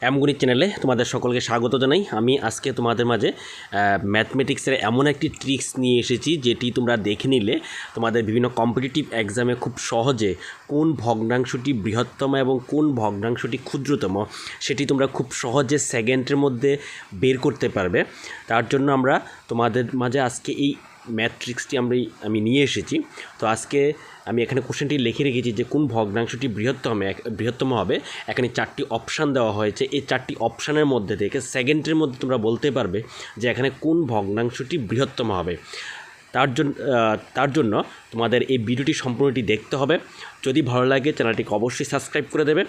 অ্যামগণিত চ্যানেলে তোমাদের সকলকে স্বাগত জানাই। আমি আজকে তোমাদের মাঝে ম্যাথমেটিক্সের এমন একটি ট্রিক্স নিয়ে এসেছি যেটি তোমরা দেখে নিলে তোমাদের বিভিন্ন কম্পিটিটিভ এক্সামে খুব সহজে কোন ভগ্নাংশটি বৃহত্তম এবং কোন ভগ্নাংশটি ক্ষুদ্রতম সেটি তোমরা খুব সহজে সেকেন্ডের মধ্যে বের করতে পারবে। তার জন্য আমরা তোমাদের মাঝে আজকে এই ম্যাট্রিক্সটি আমি নিয়ে এসেছি। তো আজকে আমি এখানে কোশ্চেনটি লিখে রেখেছি যে কোন ভগ্নাংশটি বৃহত্তম হবে। এখানে 4টি অপশান দেওয়া হয়েছে। এই 4টি অপশানের মধ্যে থেকে সেকেন্ডের মধ্যে তোমরা বলতে পারবে যে এখানে কোন ভগ্নাংশটি বৃহত্তম হবে। তার জন্য তোমাদের এই ভিডিওটি সম্পূর্ণটি দেখতে হবে। যদি ভালো লাগে চ্যানেলটিকে অবশ্যই সাবস্ক্রাইব করে দেবে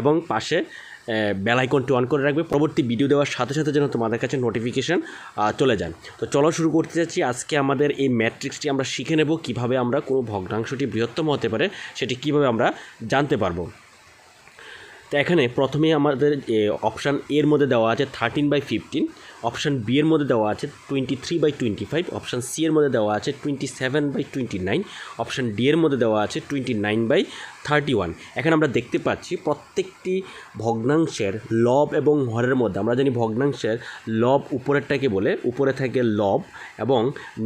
এবং পাশে বেল আইকনটি অন করে রাখবে, পরবর্তী ভিডিও দেওয়ার সাথে সাথে যেন তোমাদের কাছে নোটিফিকেশান চলে যায়। তো চলো শুরু করতে যাচ্ছি। আজকে আমাদের এই ম্যাট্রিক্সটি আমরা শিখে নেব কীভাবে আমরা কোনো ভগ্নাংশটি বৃহত্তম হতে পারে সেটি কীভাবে আমরা জানতে পারবো। তো এখানে প্রথমেই আমাদের অপশান এর মধ্যে দেওয়া আছে 13/15, অপশান বি এর মধ্যে দেওয়া আছে 23/25, অপশান সি এর মধ্যে দেওয়া আছে 27/29, অপশান ডি এর মধ্যে দেওয়া আছে 29/31। এখানে আমরা দেখতে পাচ্ছি প্রত্যেকটি ভগ্নাংশের লব এবং হরের মধ্যে, আমরা জানি ভগ্নাংশের লব উপরেরটাকে বলে, উপরে থাকে লব এবং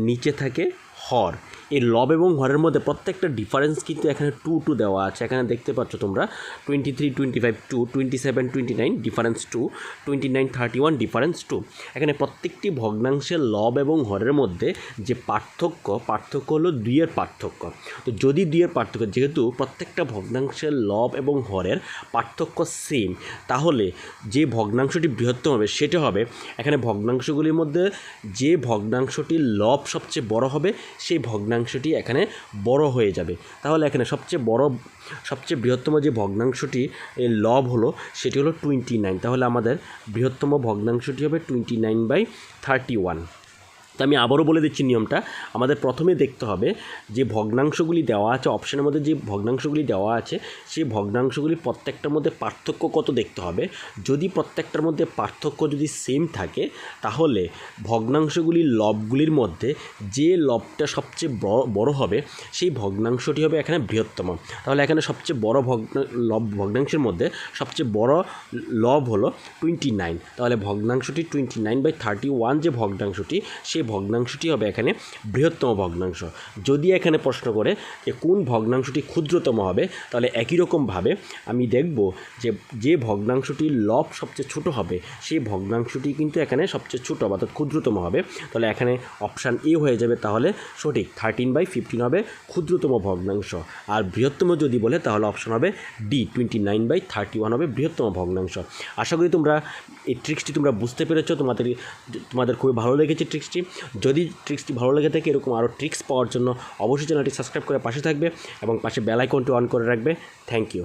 নিচে থাকে হর। এই লব এবং হরের মধ্যে প্রত্যেকটা ডিফারেন্স কিন্তু এখানে 2 দেওয়া আছে। এখানে দেখতে পাচ্ছ তোমরা 23, 25 2, 27, 29 ডিফারেন্স 2, 29, 31 ডিফারেন্স 2। এখানে প্রত্যেকটি ভগ্নাংশের লব এবং হরের মধ্যে যে পার্থক্য হলো 2-এর পার্থক্য। তো যদি 2-এর পার্থক্য, যেহেতু প্রত্যেকটা ভগ্নাংশের লব এবং হরের পার্থক্য সেম, তাহলে যে ভগ্নাংশটি বৃহত্তম হবে সেটা হবে, এখানে ভগ্নাংশগুলির মধ্যে যে ভগ্নাংশটির লব সবচেয়ে বড় হবে সেই ভগ্নাংশটি এখানে বড় হয়ে যাবে। তাহলে এখানে সবচেয়ে বৃহত্তম যে ভগ্নাংশটি এর লব হলো সেটি হলো 29। তাহলে আমাদের বৃহত্তম ভগ্নাংশটি হবে 29/31। তো আমি আবারও বলে দিচ্ছি নিয়মটা। আমাদের প্রথমে দেখতে হবে যে ভগ্নাংশগুলি দেওয়া আছে, অপশানের মধ্যে যে ভগ্নাংশগুলি দেওয়া আছে সেই ভগ্নাংশগুলি প্রত্যেকটার মধ্যে পার্থক্য কত দেখতে হবে। যদি প্রত্যেকটার মধ্যে পার্থক্য যদি সেম থাকে তাহলে ভগ্নাংশগুলির লবগুলির মধ্যে যে লবটা সবচেয়ে বড় হবে সেই ভগ্নাংশটি হবে এখানে বৃহত্তম। তাহলে এখানে সবচেয়ে বড় ভগ্নাংশের মধ্যে সবচেয়ে বড় লব হলো 29। তাহলে ভগ্নাংশটি 29/31 যে ভগ্নাংশটি, সেই ভগ্নাংশটি হবে এখানে বৃহত্তম ভগ্নাংশ। যদি এখানে প্রশ্ন করে যে কোন ভগ্নাংশটি ক্ষুদ্রতম হবে, তাহলে একই রকমভাবে আমি দেখব যে ভগ্নাংশটির লব সবচেয়ে ছোট হবে সেই ভগ্নাংশটি কিন্তু এখানে সবচেয়ে ছোট অর্থাৎ ক্ষুদ্রতম হবে। তাহলে এখানে অপশান এ হয়ে যাবে তাহলে সঠিক, 13/15 হবে ক্ষুদ্রতম ভগ্নাংশ। আর বৃহত্তম যদি বলে তাহলে অপশান হবে ডি, 29/31 হবে বৃহত্তম ভগ্নাংশ। আশা করি তোমরা এই ট্রিক্সটি তোমরা বুঝতে পেরেছো, তোমাদের খুবই ভালো লেগেছে ট্রিক্সটি। যদি ট্রিক্সটি ভালো লেগে থাকে এরকম আরও ট্রিক্স পাওয়ার জন্য অবশ্যই চ্যানেলটি সাবস্ক্রাইব করে পাশে থাকবে এবং পাশে বেল আইকনটি অন করে রাখবে। Thank you.